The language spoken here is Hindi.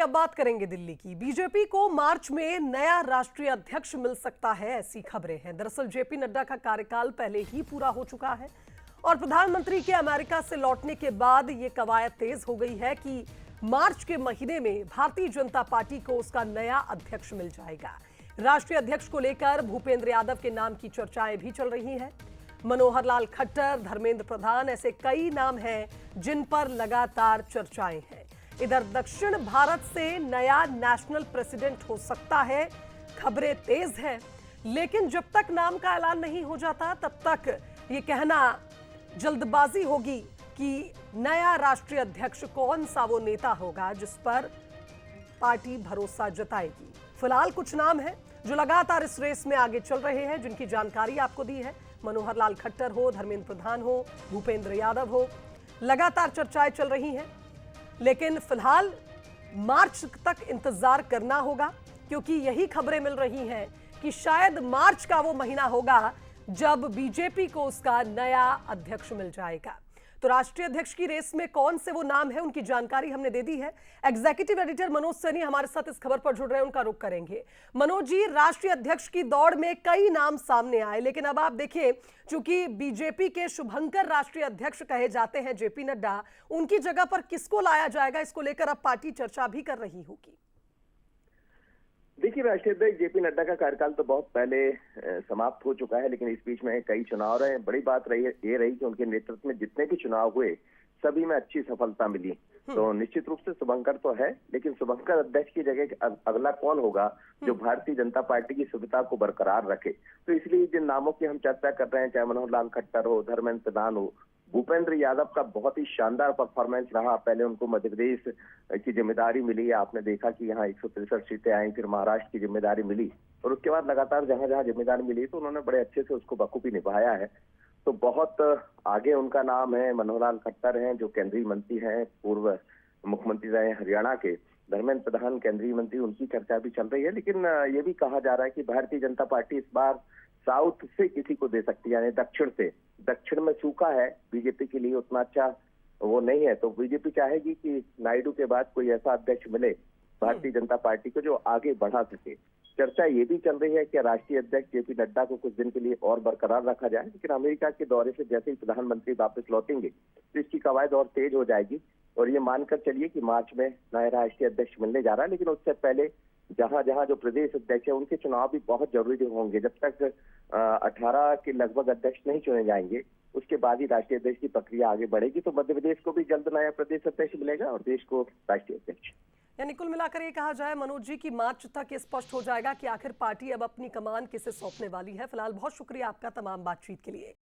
अब बात करेंगे दिल्ली की। बीजेपी को मार्च में नया राष्ट्रीय अध्यक्ष मिल सकता है, ऐसी खबरें हैं। दरअसल जेपी नड्डा का कार्यकाल पहले ही पूरा हो चुका है और प्रधानमंत्री के अमेरिका से लौटने के बाद यह कवायद तेज हो गई है कि मार्च के महीने में भारतीय जनता पार्टी को उसका नया अध्यक्ष मिल जाएगा। राष्ट्रीय अध्यक्ष को लेकर भूपेंद्र यादव के नाम की चर्चाएं भी चल रही हैं। मनोहर लाल खट्टर, धर्मेंद्र प्रधान, ऐसे कई नाम हैं जिन पर लगातार चर्चाएं हैं। इधर दक्षिण भारत से नया नेशनल प्रेसिडेंट हो सकता है, खबरें तेज हैं, लेकिन जब तक नाम का ऐलान नहीं हो जाता तब तक ये कहना जल्दबाजी होगी कि नया राष्ट्रीय अध्यक्ष कौन सा वो नेता होगा जिस पर पार्टी भरोसा जताएगी। फिलहाल कुछ नाम हैं जो लगातार इस रेस में आगे चल रहे हैं, जिनकी जानकारी आपको दी है। मनोहर लाल खट्टर हो, धर्मेंद्र प्रधान हो, भूपेंद्र यादव हो, लगातार चर्चाएं चल रही हैं। लेकिन फिलहाल मार्च तक इंतजार करना होगा, क्योंकि यही खबरें मिल रही हैं कि शायद मार्च का वो महीना होगा जब बीजेपी को उसका नया अध्यक्ष मिल जाएगा। तो राष्ट्रीय अध्यक्ष की रेस में कौन से वो नाम है, उनकी जानकारी हमने दे दी है। एग्जीक्यूटिव एडिटर मनोज सैनी हमारे साथ इस खबर पर जुड़ रहे हैं, उनका रुख करेंगे। मनोज जी, राष्ट्रीय अध्यक्ष की दौड़ में कई नाम सामने आए, लेकिन अब आप देखिए, चूंकि बीजेपी के शुभंकर राष्ट्रीय अध्यक्ष कहे जाते हैं जेपी नड्डा, उनकी जगह पर किसको लाया जाएगा, इसको लेकर अब पार्टी चर्चा भी कर रही होगी। देखिए, राष्ट्रीय अध्यक्ष जेपी नड्डा का कार्यकाल तो बहुत पहले समाप्त हो चुका है, लेकिन इस बीच में कई चुनाव रहे। बड़ी बात ये रही कि उनके नेतृत्व में जितने भी चुनाव हुए सभी में अच्छी सफलता मिली। तो निश्चित रूप से शुभंकर तो है, लेकिन शुभंकर अध्यक्ष की जगह अगला कौन होगा जो भारतीय जनता पार्टी की सुविधा को बरकरार रखे। तो इसलिए जिन नामों की हम चर्चा कर रहे हैं, चाहे मनोहर लाल खट्टर हो, धर्मेंद्र प्रधान हो, भूपेंद्र यादव का बहुत ही शानदार परफॉर्मेंस रहा। पहले उनको मध्य प्रदेश की जिम्मेदारी मिली, आपने देखा कि यहाँ 163 सीटें आई, फिर महाराष्ट्र की जिम्मेदारी मिली और उसके बाद लगातार जहां जहां जिम्मेदारी मिली तो उन्होंने बड़े अच्छे से उसको बखूबी निभाया है। तो बहुत आगे उनका नाम है। मनोहर लाल खट्टर हैं जो केंद्रीय मंत्री हैं, पूर्व मुख्यमंत्री रहे हरियाणा के। धर्मेंद्र प्रधान केंद्रीय मंत्री, उनकी चर्चा भी चल रही है। लेकिन ये भी कहा जा रहा है कि भारतीय जनता पार्टी इस बार साउथ से किसी को दे सकती है, यानी दक्षिण से। दक्षिण में सूखा है, बीजेपी के लिए उतना अच्छा वो नहीं है, तो बीजेपी चाहेगी कि नायडू के बाद कोई ऐसा अध्यक्ष मिले भारतीय जनता पार्टी को जो आगे बढ़ा सके। चर्चा ये भी चल रही है कि राष्ट्रीय अध्यक्ष जेपी नड्डा को कुछ दिन के लिए और बरकरार रखा जाए, लेकिन अमेरिका के दौरे से जैसे ही प्रधानमंत्री वापस लौटेंगे तो इसकी कवायद और तेज हो जाएगी। और ये मानकर चलिए कि मार्च में नया राष्ट्रीय अध्यक्ष मिलने जा रहा है, लेकिन उससे पहले जहां जहां जो प्रदेश अध्यक्ष है उनके चुनाव भी बहुत जरूरी होंगे। जब तक 18 के लगभग अध्यक्ष नहीं चुने जाएंगे उसके बाद ही राष्ट्रीय अध्यक्ष की प्रक्रिया आगे बढ़ेगी। तो मध्य प्रदेश को भी जल्द नया प्रदेश अध्यक्ष मिलेगा और देश को राष्ट्रीय अध्यक्ष। यानी कुल मिलाकर ये कहा जाए मनोज जी की मार्च तक ये स्पष्ट हो जाएगा कि आखिर पार्टी अब अपनी कमान किसे सौंपने वाली है। फिलहाल बहुत शुक्रिया आपका तमाम बातचीत के लिए।